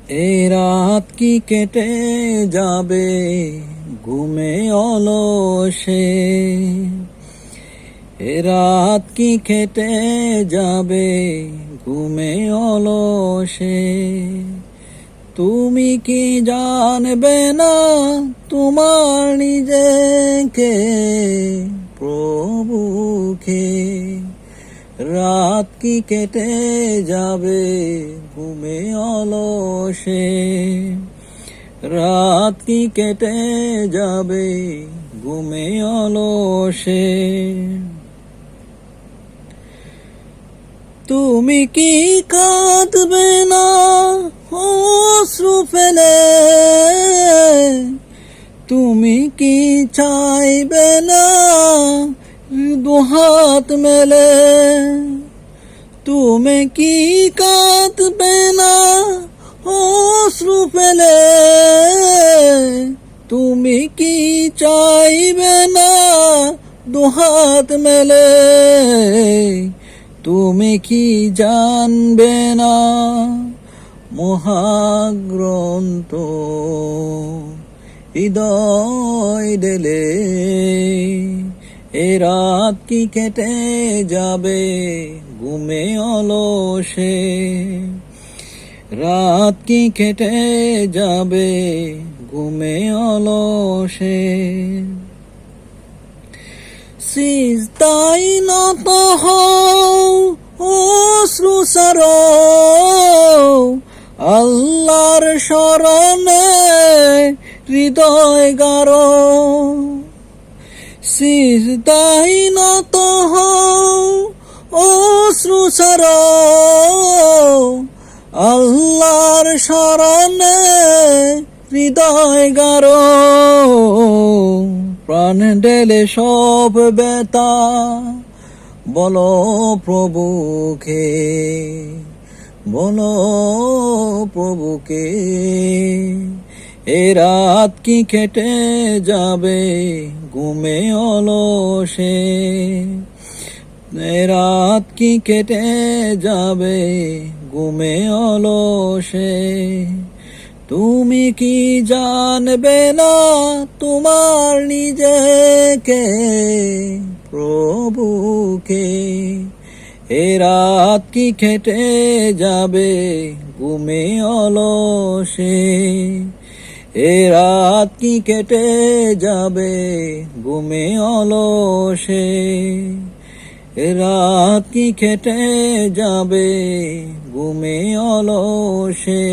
এই রাত কি কেটে যাবে ঘুমে অলসে, এ রাত কি কেটে যাবে ঘুমে অলসে। তুমি কি জানবে না তোমার নিজেকে প্রভুকে, রাত কি কেটে যাবে ঘুমে অলসে, রাত কি কেটে যাবে ঘুমে অলসে। তুমি কি কাঁদবে না অশ্রু ফেলে, তুমি কি চাইবে না দুহাত মেলে, তুমি কি কাঁদবে না অশ্রু ফেলে, তুমি কি চাইবে না দুহাত মেলে। তুমি কি জানবে না মহাগ্রন্থ হৃদয় ঢেলে, এ রাত কি কেটে যাবে ঘুমে অলসে, রাত কি কেটে যাবে ঘুমে অলসে। সিজদায় নত হও অশ্রু সারো আল্লাহর শরণে হৃদয় গারো, সিজদায় নত হও অশ্রু সারো আল্লাহর শরণে হৃদয় গারো। প্রাণ ঢেলে সব ব্যথা বলো প্রভুকে, বলো প্রভুকে, এ রাত কি কেটে যাবে ঘুমে অলসে, এ রাত কি কেটে যাবে ঘুমে অলসে। তুমি কি জানবে না তোমার নিজেকে প্রভুকে, এ রাত কি কেটে যাবে ঘুমে অলসে, এ রাত কি কেটে যাবে ঘুমে অলসে, এ রাত কি কেটে যাবে ঘুমে অলসে।